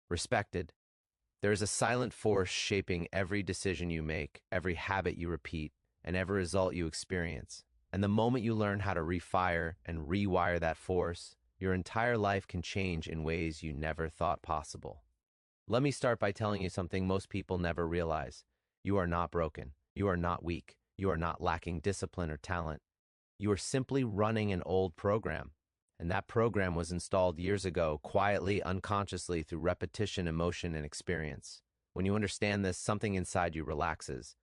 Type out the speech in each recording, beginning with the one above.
Respected. There is a silent force shaping every decision you make, every habit you repeat, and every result you experience. And the moment you learn how to refire and rewire that force, your entire life can change in ways you never thought possible. Let me start by telling you something most people never realize. You are not broken. You are not weak. You are not lacking discipline or talent. You are simply running an old program. And that program was installed years ago, quietly, unconsciously, through repetition, emotion, and experience. When you understand this, something inside you relaxes,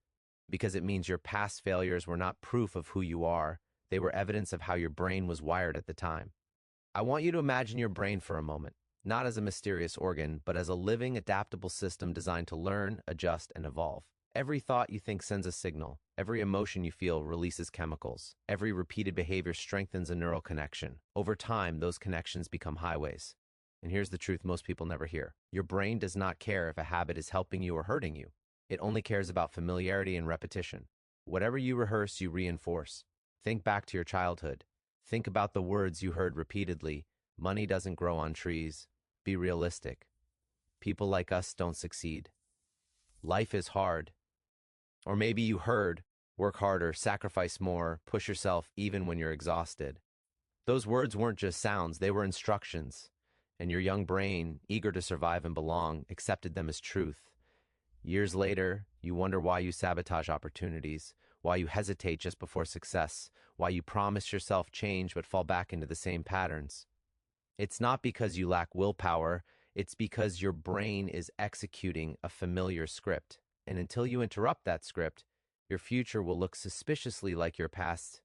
because it means your past failures were not proof of who you are. They were evidence of how your brain was wired at the time. I want you to imagine your brain for a moment, not as a mysterious organ, but as a living, adaptable system designed to learn, adjust, and evolve. Every thought you think sends a signal. Every emotion you feel releases chemicals. Every repeated behavior strengthens a neural connection. Over time, those connections become highways. And here's the truth most people never hear. Your brain does not care if a habit is helping you or hurting you. It only cares about familiarity and repetition. Whatever you rehearse, you reinforce. Think back to your childhood. Think about the words you heard repeatedly. Money doesn't grow on trees. Be realistic. People like us don't succeed. Life is hard. Or maybe you heard, work harder, sacrifice more, push yourself even when you're exhausted. Those words weren't just sounds, they were instructions. And your young brain, eager to survive and belong, accepted them as truth. Years later, you wonder why you sabotage opportunities, why you hesitate just before success, why you promise yourself change but fall back into the same patterns. It's not because you lack willpower, it's because your brain is executing a familiar script. And until you interrupt that script, your future will look suspiciously like your past.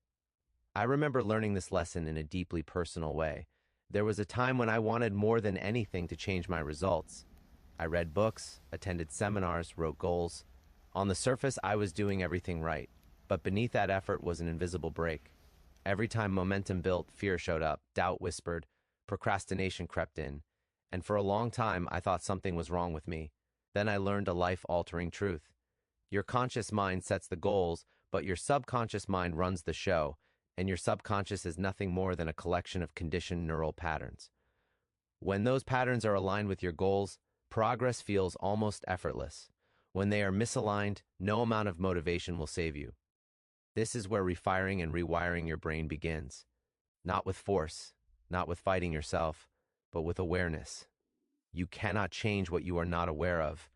I remember learning this lesson in a deeply personal way. There was a time when I wanted more than anything to change my results. I read books, attended seminars, wrote goals. On the surface, I was doing everything right, but beneath that effort was an invisible break. Every time momentum built, fear showed up, doubt whispered, procrastination crept in, and for a long time, I thought something was wrong with me. Then I learned a life-altering truth. Your conscious mind sets the goals, but your subconscious mind runs the show, and your subconscious is nothing more than a collection of conditioned neural patterns. When those patterns are aligned with your goals, progress feels almost effortless. When they are misaligned, no amount of motivation will save you. This is where refiring and rewiring your brain begins. Not with force, not with fighting yourself, but with awareness. You cannot change what you are not aware of.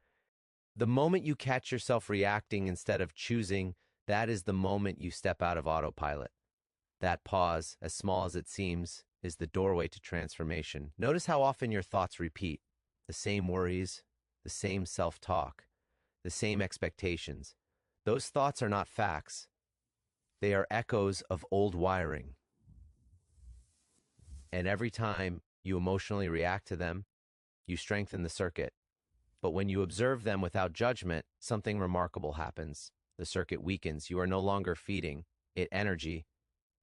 The moment you catch yourself reacting instead of choosing, that is the moment you step out of autopilot. That pause, as small as it seems, is the doorway to transformation. Notice how often your thoughts repeat. The same worries, the same self-talk, the same expectations. Those thoughts are not facts. They are echoes of old wiring. And every time you emotionally react to them, you strengthen the circuit. But when you observe them without judgment, something remarkable happens. The circuit weakens. You are no longer feeding it energy.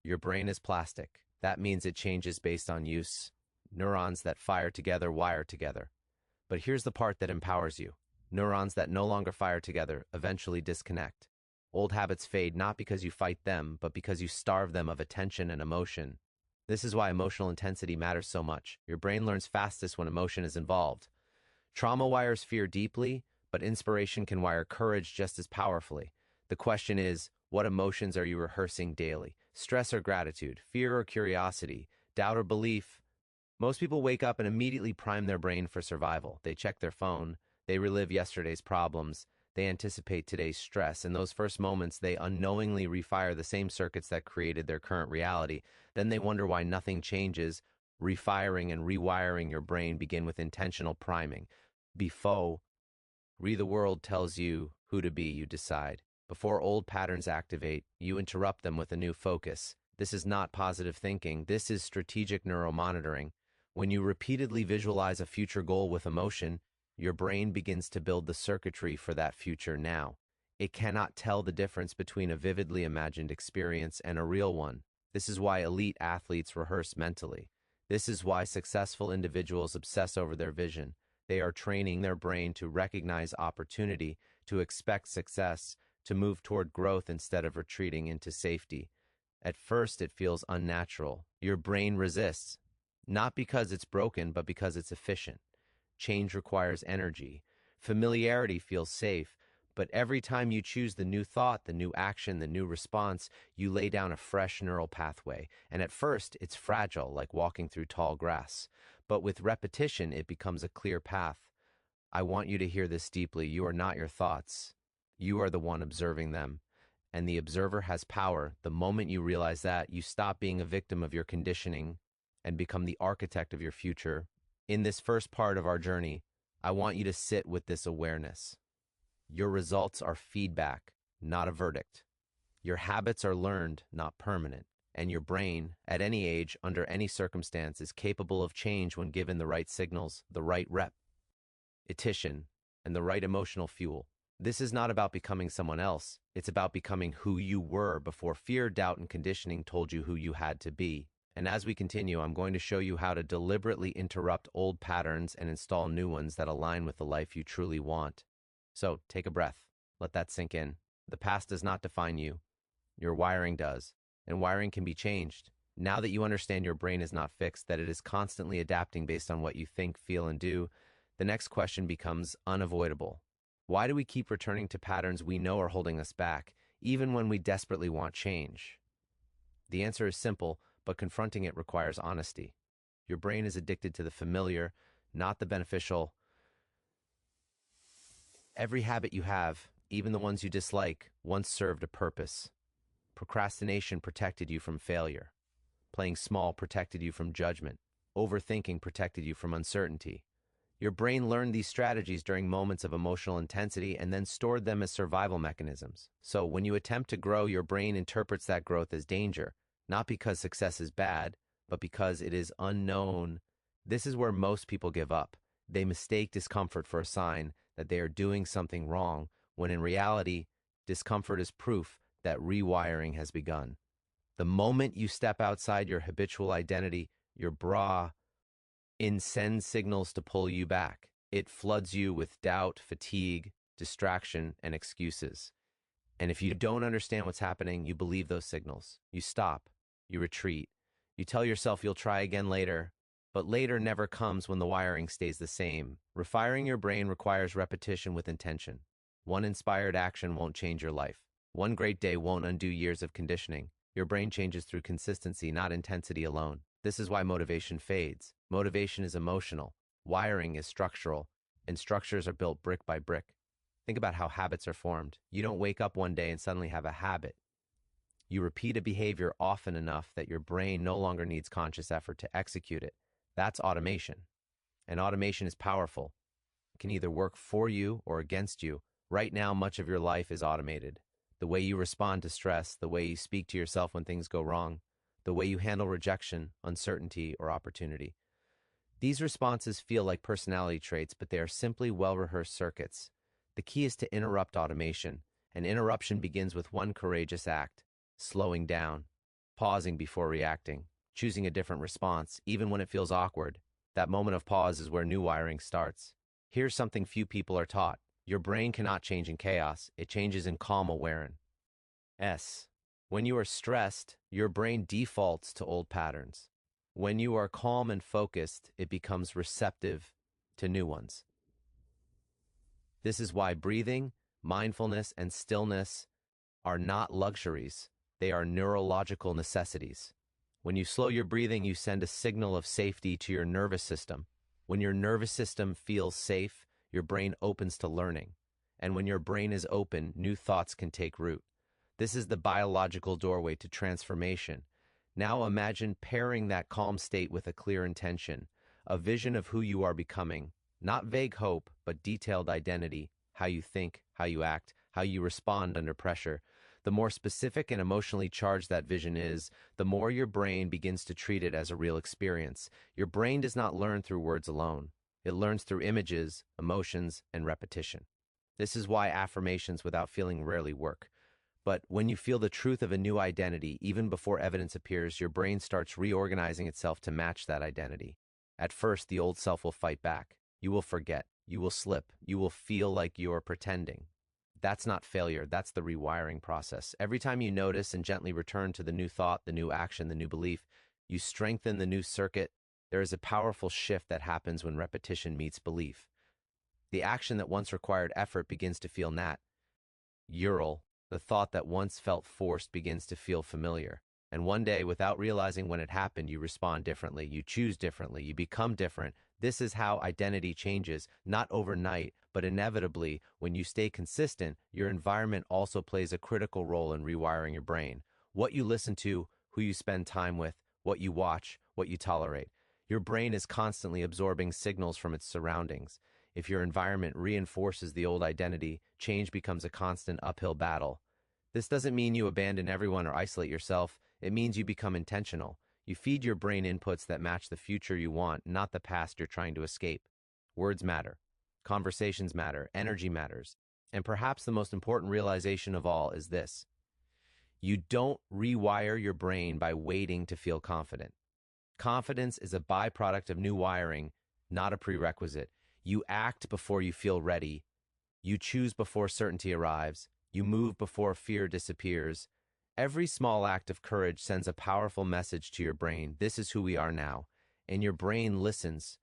Your brain is plastic. That means it changes based on use. Neurons that fire together wire together. But here's the part that empowers you. Neurons that no longer fire together eventually disconnect. Old habits fade not because you fight them, but because you starve them of attention and emotion. This is why emotional intensity matters so much. Your brain learns fastest when emotion is involved. Trauma wires fear deeply, but inspiration can wire courage just as powerfully. The question is, what emotions are you rehearsing daily? Stress or gratitude? Fear or curiosity? Doubt or belief? Most people wake up and immediately prime their brain for survival. They check their phone, they relive yesterday's problems, they anticipate today's stress. In those first moments, they unknowingly refire the same circuits that created their current reality. Then they wonder why nothing changes. Refiring and rewiring your brain begin with intentional priming. Before the world tells you who to be, you decide. Before old patterns activate, you interrupt them with a new focus. This is not positive thinking. This is strategic neuromonitoring. When you repeatedly visualize a future goal with emotion, your brain begins to build the circuitry for that future now. It cannot tell the difference between a vividly imagined experience and a real one. This is why elite athletes rehearse mentally. This is why successful individuals obsess over their vision. They are training their brain to recognize opportunity, to expect success, to move toward growth instead of retreating into safety. At first, it feels unnatural. Your brain resists, not because it's broken, but because it's efficient. Change requires energy. Familiarity feels safe, but every time you choose the new thought, the new action, the new response, you lay down a fresh neural pathway. And at first, it's fragile, like walking through tall grass. But with repetition, it becomes a clear path. I want you to hear this deeply. You are not your thoughts. You are the one observing them. And the observer has power. The moment you realize that, you stop being a victim of your conditioning and become the architect of your future. In this first part of our journey, I want you to sit with this awareness. Your results are feedback, not a verdict. Your habits are learned, not permanent. And your brain, at any age, under any circumstance, is capable of change when given the right signals, the right repetition, and the right emotional fuel. This is not about becoming someone else. It's about becoming who you were before fear, doubt, and conditioning told you who you had to be. And as we continue, I'm going to show you how to deliberately interrupt old patterns and install new ones that align with the life you truly want. So take a breath. Let that sink in. The past does not define you. Your wiring does. And wiring can be changed. Now that you understand your brain is not fixed, that it is constantly adapting based on what you think, feel, and do, the next question becomes unavoidable. Why do we keep returning to patterns we know are holding us back, even when we desperately want change? The answer is simple, but confronting it requires honesty. Your brain is addicted to the familiar, not the beneficial. Every habit you have, even the ones you dislike, once served a purpose. Procrastination protected you from failure. Playing small protected you from judgment. Overthinking protected you from uncertainty. Your brain learned these strategies during moments of emotional intensity and then stored them as survival mechanisms. So when you attempt to grow, your brain interprets that growth as danger, not because success is bad, but because it is unknown. This is where most people give up. They mistake discomfort for a sign that they are doing something wrong, when in reality, discomfort is proof that rewiring has begun. The moment you step outside your habitual identity, your brain sends signals to pull you back. It floods you with doubt, fatigue, distraction, and excuses. And if you don't understand what's happening, you believe those signals. You stop. You retreat. You tell yourself you'll try again later, but later never comes when the wiring stays the same. Refiring your brain requires repetition with intention. One inspired action won't change your life. One great day won't undo years of conditioning. Your brain changes through consistency, not intensity alone. This is why motivation fades. Motivation is emotional. Wiring is structural, and structures are built brick by brick. Think about how habits are formed. You don't wake up one day and suddenly have a habit. You repeat a behavior often enough that your brain no longer needs conscious effort to execute it. That's automation. And automation is powerful. It can either work for you or against you. Right now, much of your life is automated. The way you respond to stress, the way you speak to yourself when things go wrong, the way you handle rejection, uncertainty, or opportunity. These responses feel like personality traits, but they are simply well-rehearsed circuits. The key is to interrupt automation. An interruption begins with one courageous act: slowing down, pausing before reacting, choosing a different response, even when it feels awkward. That moment of pause is where new wiring starts. Here's something few people are taught. Your brain cannot change in chaos. It changes in calm awareness. When you are stressed, your brain defaults to old patterns. When you are calm and focused, it becomes receptive to new ones. This is why breathing, mindfulness, and stillness are not luxuries. They are neurological necessities. When you slow your breathing, you send a signal of safety to your nervous system. When your nervous system feels safe, your brain opens to learning. And when your brain is open, new thoughts can take root. This is the biological doorway to transformation. Now imagine pairing that calm state with a clear intention, a vision of who you are becoming. Not vague hope, but detailed identity, how you think, how you act, how you respond under pressure. The more specific and emotionally charged that vision is, the more your brain begins to treat it as a real experience. Your brain does not learn through words alone. It learns through images, emotions, and repetition. This is why affirmations without feeling rarely work. But when you feel the truth of a new identity, even before evidence appears, your brain starts reorganizing itself to match that identity. At first, the old self will fight back. You will forget. You will slip. You will feel like you are pretending. That's not failure. That's the rewiring process. Every time you notice and gently return to the new thought, the new action, the new belief, you strengthen the new circuit. There is a powerful shift that happens when repetition meets belief. The action that once required effort begins to feel natural. The thought that once felt forced begins to feel familiar. And one day, without realizing when it happened, you respond differently, you choose differently, you become different. This is how identity changes, not overnight, but inevitably. When you stay consistent, your environment also plays a critical role in rewiring your brain. What you listen to, who you spend time with, what you watch, what you tolerate. Your brain is constantly absorbing signals from its surroundings. If your environment reinforces the old identity, change becomes a constant uphill battle. This doesn't mean you abandon everyone or isolate yourself. It means you become intentional. You feed your brain inputs that match the future you want, not the past you're trying to escape. Words matter. Conversations matter. Energy matters. And perhaps the most important realization of all is this: you don't rewire your brain by waiting to feel confident. Confidence is a byproduct of new wiring, not a prerequisite. You act before you feel ready. You choose before certainty arrives. You move before fear disappears. Every small act of courage sends a powerful message to your brain. This is who we are now. And your brain listens.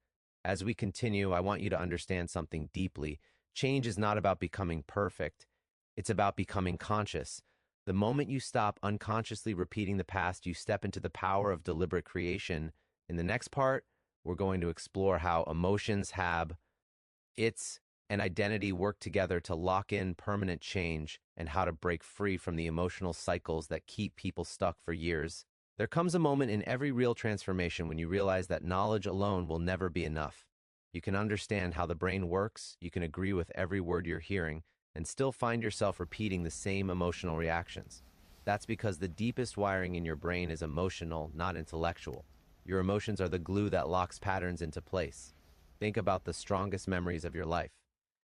As we continue, I want you to understand something deeply. Change is not about becoming perfect. It's about becoming conscious. The moment you stop unconsciously repeating the past, you step into the power of deliberate creation. In the next part, we're going to explore how emotions, habits, and identity work together to lock in permanent change, and how to break free from the emotional cycles that keep people stuck for years. There comes a moment in every real transformation when you realize that knowledge alone will never be enough. You can understand how the brain works, you can agree with every word you're hearing, and still find yourself repeating the same emotional reactions. That's because the deepest wiring in your brain is emotional, not intellectual. Your emotions are the glue that locks patterns into place. Think about the strongest memories of your life.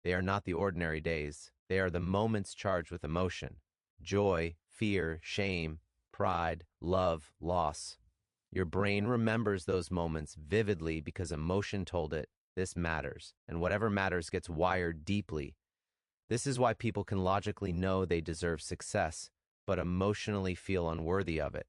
They are not the ordinary days. They are the moments charged with emotion: joy, fear, shame, pride, love, loss. Your brain remembers those moments vividly because emotion told it this matters, and whatever matters gets wired deeply. This is why people can logically know they deserve success, but emotionally feel unworthy of it.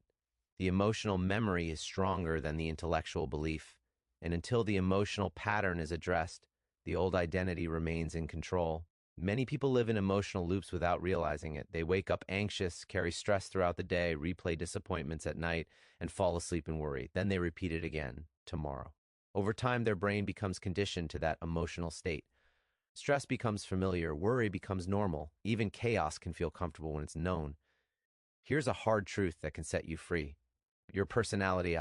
The emotional memory is stronger than the intellectual belief, and until the emotional pattern is addressed, the old identity remains in control. Many people live in emotional loops without realizing it. They wake up anxious, carry stress throughout the day, replay disappointments at night, and fall asleep in worry. Then they repeat it again tomorrow. Over time, their brain becomes conditioned to that emotional state. Stress becomes familiar, worry becomes normal. Even chaos can feel comfortable when it's known. Here's a hard truth that can set you free. Your personality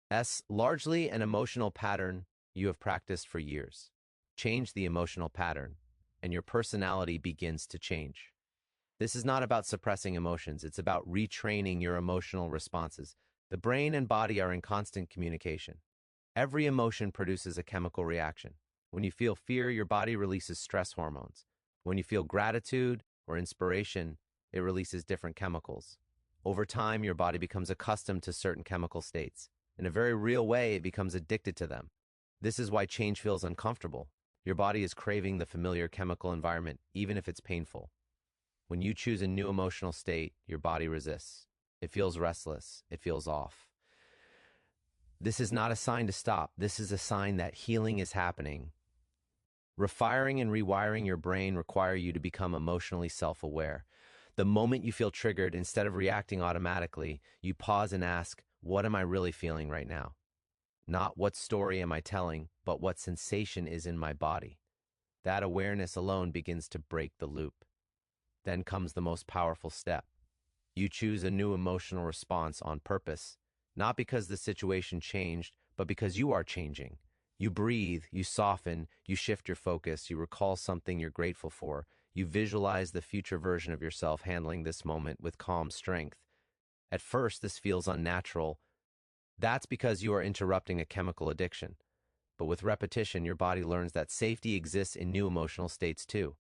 is largely an emotional pattern you have practiced for years. Change the emotional pattern, and your personality begins to change. This is not about suppressing emotions. It's about retraining your emotional responses. The brain and body are in constant communication. Every emotion produces a chemical reaction. When you feel fear, your body releases stress hormones. When you feel gratitude or inspiration, it releases different chemicals. Over time, your body becomes accustomed to certain chemical states. In a very real way, it becomes addicted to them. This is why change feels uncomfortable. Your body is craving the familiar chemical environment, even if it's painful. When you choose a new emotional state, your body resists. It feels restless. It feels off. This is not a sign to stop. This is a sign that healing is happening. Refiring and rewiring your brain require you to become emotionally self-aware. The moment you feel triggered, instead of reacting automatically, you pause and ask, what am I really feeling right now? Not what story am I telling, but what sensation is in my body. That awareness alone begins to break the loop. Then comes the most powerful step. You choose a new emotional response on purpose, not because the situation changed, but because you are changing. You breathe, you soften, you shift your focus, you recall something you're grateful for, you visualize the future version of yourself handling this moment with calm strength. At first, this feels unnatural. That's because you are interrupting a chemical addiction. But with repetition, your body learns that safety exists in new emotional states too.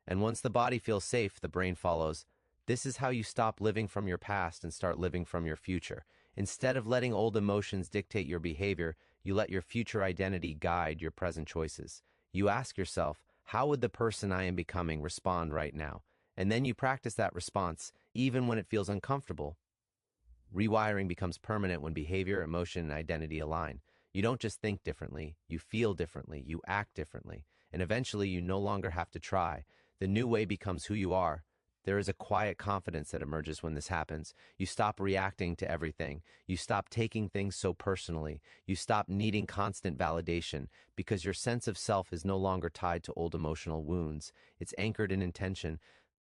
And once the body feels safe, the brain follows. This is how you stop living from your past and start living from your future. Instead of letting old emotions dictate your behavior, you let your future identity guide your present choices. You ask yourself, how would the person I am becoming respond right now? And then you practice that response, even when it feels uncomfortable. Rewiring becomes permanent when behavior, emotion, and identity align. You don't just think differently, you feel differently, you act differently, and eventually you no longer have to try. The new way becomes who you are. There is a quiet confidence that emerges when this happens. You stop reacting to everything. You stop taking things so personally. You stop needing constant validation because your sense of self is no longer tied to old emotional wounds. It's anchored in intention.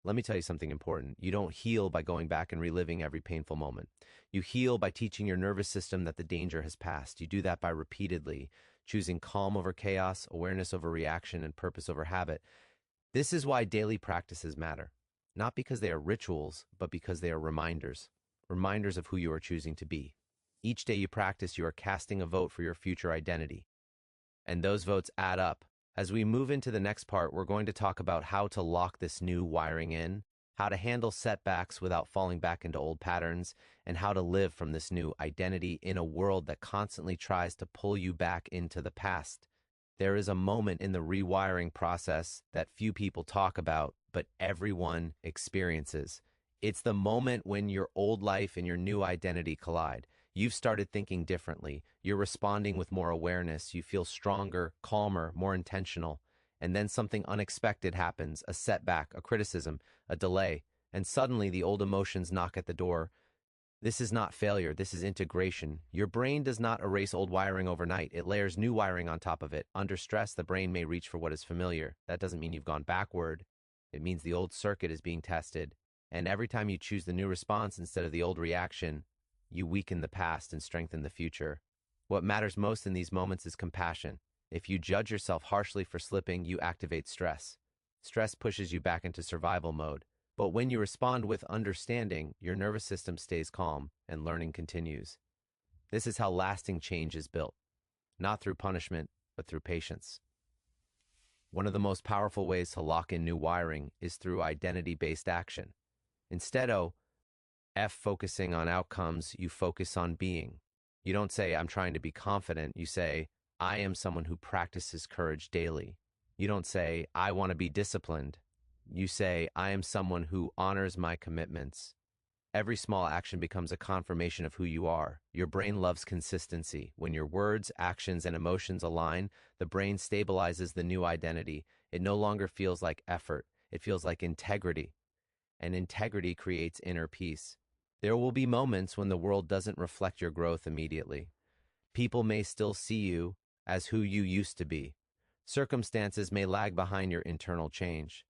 Let me tell you something important. You don't heal by going back and reliving every painful moment. You heal by teaching your nervous system that the danger has passed. You do that by repeatedly choosing calm over chaos, awareness over reaction, and purpose over habit. This is why daily practices matter. Not because they are rituals, but because they are reminders. Reminders of who you are choosing to be. Each day you practice, you are casting a vote for your future identity. And those votes add up. As we move into the next part, we're going to talk about how to lock this new wiring in, how to handle setbacks without falling back into old patterns, and how to live from this new identity in a world that constantly tries to pull you back into the past. There is a moment in the rewiring process that few people talk about, but everyone experiences. It's the moment when your old life and your new identity collide. You've started thinking differently. You're responding with more awareness. You feel stronger, calmer, more intentional. And then something unexpected happens, a setback, a criticism, a delay, and suddenly the old emotions knock at the door. This is not failure, this is integration. Your brain does not erase old wiring overnight. It layers new wiring on top of it. Under stress, the brain may reach for what is familiar. That doesn't mean you've gone backward. It means the old circuit is being tested. And every time you choose the new response instead of the old reaction, you weaken the past and strengthen the future. What matters most in these moments is compassion. If you judge yourself harshly for slipping, you activate stress. Stress pushes you back into survival mode. But when you respond with understanding, your nervous system stays calm and learning continues. This is how lasting change is built, not through punishment, but through patience. One of the most powerful ways to lock in new wiring is through identity-based action. Instead of focusing on outcomes, you focus on being. You don't say, I'm trying to be confident. You say, I am someone who practices courage daily. You don't say, I want to be disciplined. You say, I am someone who honors my commitments. Every small action becomes a confirmation of who you are. Your brain loves consistency. When your words, actions, and emotions align, the brain stabilizes the new identity. It no longer feels like effort. It feels like integrity. And integrity creates inner peace. There will be moments when the world doesn't reflect your growth immediately. People may still see you as who you used to be. Circumstances may lag behind your internal change.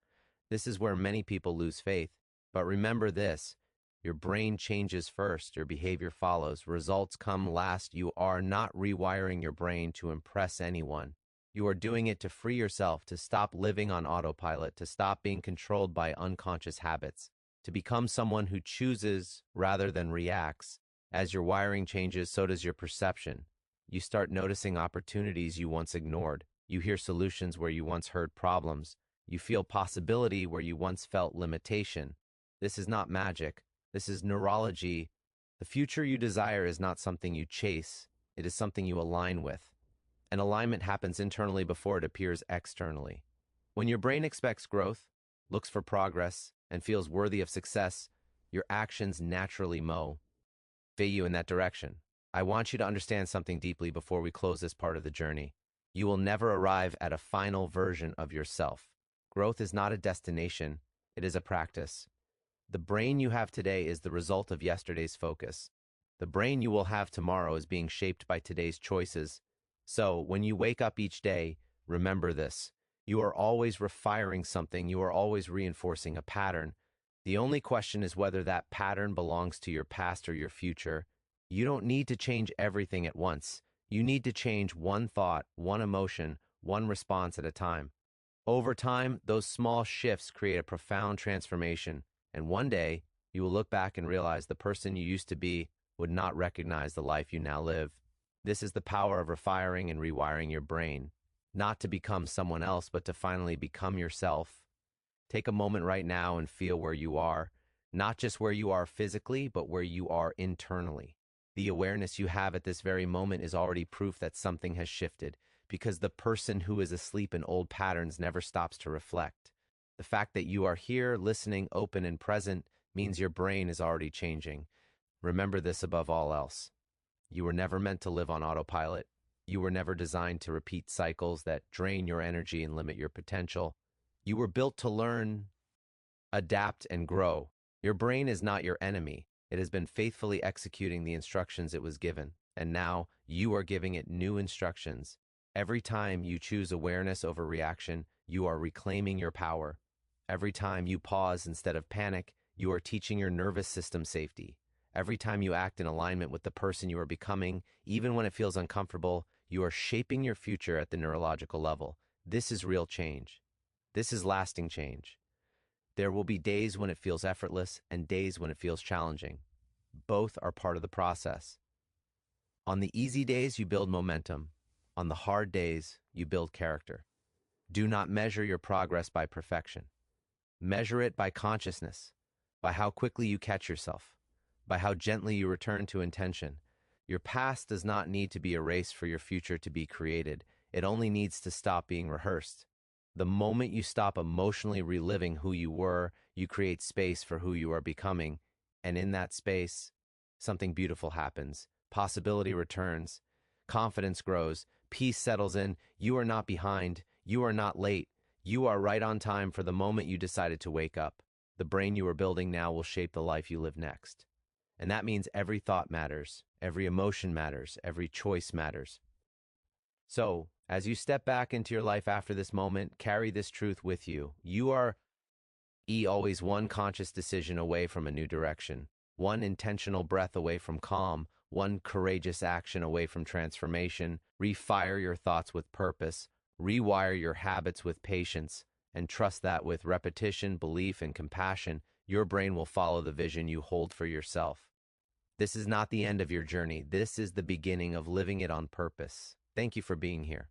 This is where many people lose faith. But remember this, your brain changes first, your behavior follows. Results come last. You are not rewiring your brain to impress anyone. You are doing it to free yourself, to stop living on autopilot, to stop being controlled by unconscious habits, to become someone who chooses rather than reacts. As your wiring changes, so does your perception. You start noticing opportunities you once ignored. You hear solutions where you once heard problems. You feel possibility where you once felt limitation. This is not magic. This is neurology. The future you desire is not something you chase. It is something you align with. And alignment happens internally before it appears externally. When your brain expects growth, looks for progress, and feels worthy of success, your actions naturally motivate you in that direction. I want you to understand something deeply before we close this part of the journey. You will never arrive at a final version of yourself. Growth is not a destination, it is a practice. The brain you have today is the result of yesterday's focus. The brain you will have tomorrow is being shaped by today's choices. So, when you wake up each day, remember this. You are always refiring something, you are always reinforcing a pattern. The only question is whether that pattern belongs to your past or your future. You don't need to change everything at once. You need to change one thought, one emotion, one response at a time. Over time, those small shifts create a profound transformation, and one day, you will look back and realize the person you used to be would not recognize the life you now live. This is the power of refiring and rewiring your brain, not to become someone else, but to finally become yourself. Take a moment right now and feel where you are, not just where you are physically, but where you are internally. The awareness you have at this very moment is already proof that something has shifted, because the person who is asleep in old patterns never stops to reflect. The fact that you are here, listening, open, and present means your brain is already changing. Remember this above all else. You were never meant to live on autopilot. You were never designed to repeat cycles that drain your energy and limit your potential. You were built to learn, adapt, and grow. Your brain is not your enemy. It has been faithfully executing the instructions it was given, and now you are giving it new instructions. Every time you choose awareness over reaction, you are reclaiming your power. Every time you pause instead of panic, you are teaching your nervous system safety. Every time you act in alignment with the person you are becoming, even when it feels uncomfortable, you are shaping your future at the neurological level. This is real change. This is lasting change. There will be days when it feels effortless and days when it feels challenging. Both are part of the process. On the easy days, you build momentum. On the hard days, you build character. Do not measure your progress by perfection. Measure it by consciousness, by how quickly you catch yourself, by how gently you return to intention. Your past does not need to be erased for your future to be created. It only needs to stop being rehearsed. The moment you stop emotionally reliving who you were, you create space for who you are becoming. And in that space, something beautiful happens. Possibility returns. Confidence grows. Peace settles in. You are not behind. You are not late. You are right on time for the moment you decided to wake up. The brain you are building now will shape the life you live next. And that means every thought matters. Every emotion matters. Every choice matters. So, as you step back into your life after this moment, carry this truth with you. You are always one conscious decision away from a new direction, one intentional breath away from calm, one courageous action away from transformation. Refire your thoughts with purpose, rewire your habits with patience, and trust that with repetition, belief, and compassion, your brain will follow the vision you hold for yourself. This is not the end of your journey. This is the beginning of living it on purpose. Thank you for being here.